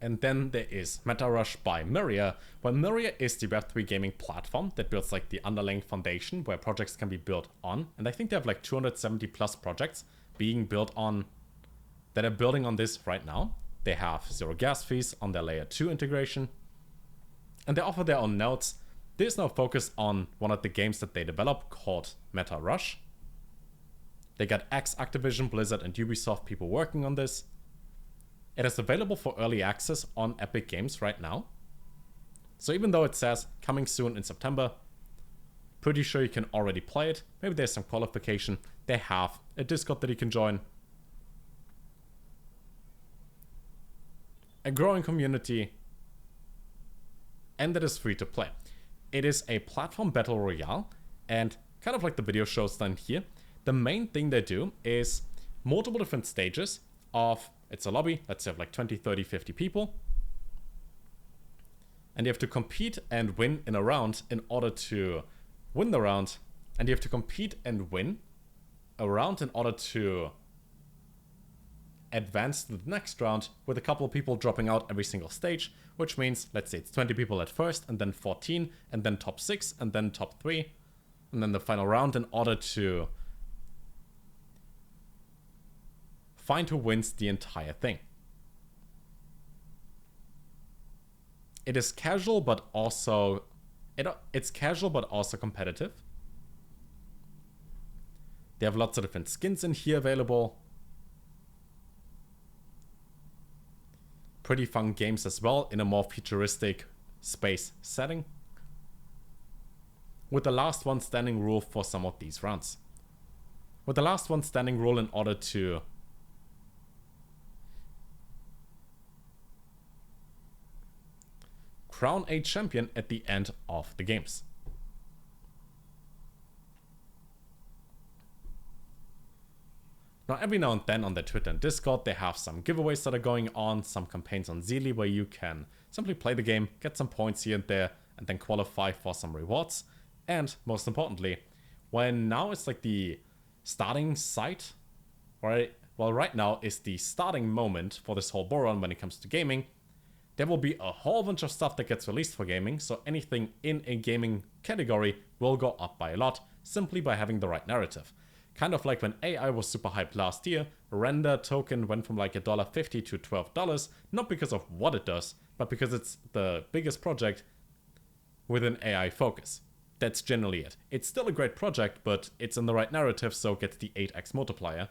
And then there is Metarush by Myria, where Myria is the Web3 gaming platform that builds like the underlying foundation where projects can be built on. And I think they have like 270 plus projects being built on, that are building on this right now. They have zero gas fees on their layer 2 integration. And they offer their own nodes. There's no focus on one of the games that they develop called Metarush. They got Activision, Blizzard, and Ubisoft people working on this. It is available for early access on Epic Games right now. So even though it says coming soon in September, pretty sure you can already play it. Maybe there's some qualification. They have a Discord that you can join, a growing community, and that is free to play. It is a platform battle royale, and kind of like the video shows down here, the main thing they do is multiple different stages of, it's a lobby, let's have like 20, 30, 50 people. And you have to compete and win in a round in order to win the round. And you have to compete and win a round in order to advance to the next round, with a couple of people dropping out every single stage, which means, let's say it's 20 people at first, and then 14, and then top 6, and then top 3, and then the final round in order to find who wins the entire thing. It is casual, but also it's casual, but also competitive. They have lots of different skins in here available. Pretty fun games as well in a more futuristic space setting, with the last one standing rule for some of these rounds. With the last one standing rule in order to crown a champion at the end of the games. Now, every now and then on their Twitter and Discord, they have some giveaways that are going on, some campaigns on Zeely where you can simply play the game, get some points here and there, and then qualify for some rewards. And most importantly, when now it's like the starting site, right? Well, right now is the starting moment for this whole boron when it comes to gaming. There will be a whole bunch of stuff that gets released for gaming, so anything in a gaming category will go up by a lot, simply by having the right narrative. Kind of like when AI was super hyped last year, Render token went from like $1.50 to $12, not because of what it does, but because it's the biggest project with an AI focus. That's generally it. It's still a great project, but it's in the right narrative, so it gets the 8x multiplier.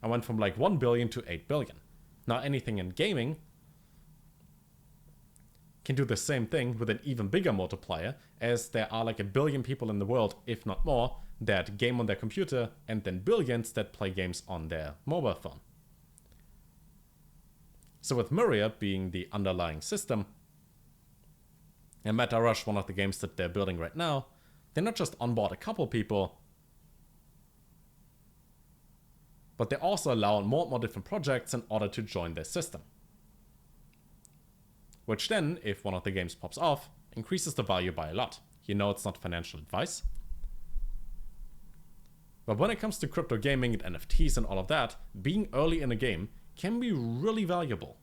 I went from like 1 billion to 8 billion. Now anything in gaming can do the same thing with an even bigger multiplier, as there are like 1 billion people in the world, if not more, that game on their computer, and then billions that play games on their mobile phone. So with Myria being the underlying system, and Metarush, one of the games that they're building right now, they not just onboard a couple people, but they also allow more and more different projects in order to join their system. Which then, if one of the games pops off, increases the value by a lot. You know it's not financial advice. But when it comes to crypto gaming and NFTs and all of that, being early in a game can be really valuable.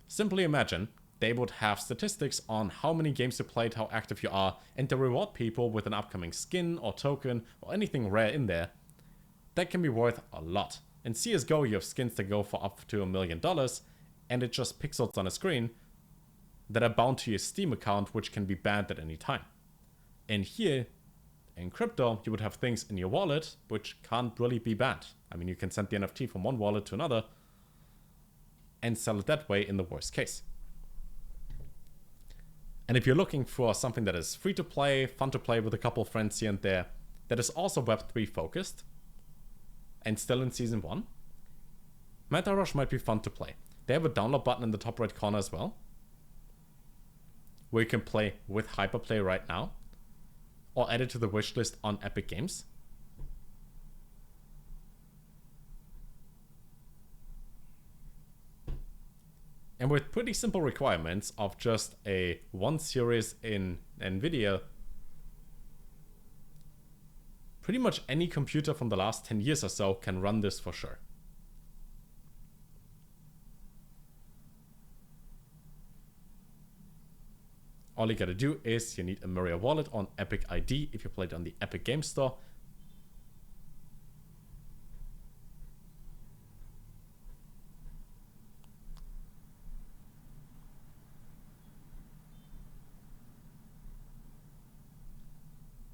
Simply imagine they would have statistics on how many games you played, how active you are, and they reward people with an upcoming skin or token or anything rare in there. That can be worth a lot. In CSGO, you have skins that go for up to $1 million, and it just pixels on a screen that are bound to your Steam account, which can be banned at any time. And here, in crypto, you would have things in your wallet which can't really be banned. I mean, you can send the NFT from one wallet to another and sell it that way in the worst case. And if you're looking for something that is free to play, fun to play with a couple of friends here and there, that is also Web3 focused, and still in Season 1, Metarush might be fun to play. They have a download button in the top right corner as well, where you can play with Hyperplay right now, or add it to the wishlist on Epic Games. And with pretty simple requirements of just a one series in NVIDIA, pretty much any computer from the last 10 years or so can run this for sure. All you gotta do is you need a Myria wallet on Epic ID if you play it on the Epic Game Store.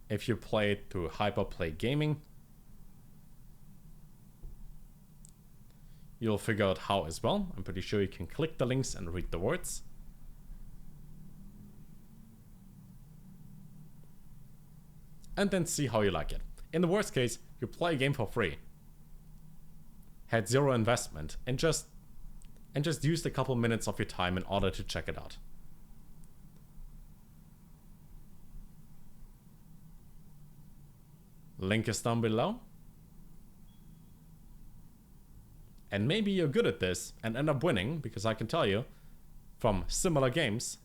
If you play it through Hyperplay Gaming, you'll figure out how as well. I'm pretty sure you can click the links and read the words. And then see how you like it. In the worst case, you play a game for free, had zero investment, and just used a couple minutes of your time in order to check it out. Link is down below. And maybe you're good at this and end up winning, because I can tell you, from similar games,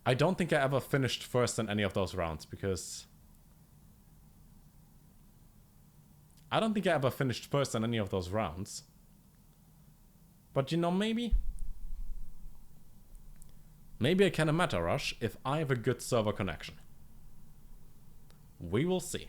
I don't think I ever finished first in any of those rounds, because I don't think I ever finished first in any of those rounds. But you know, maybe I can a Metarush if I have a good server connection. We will see.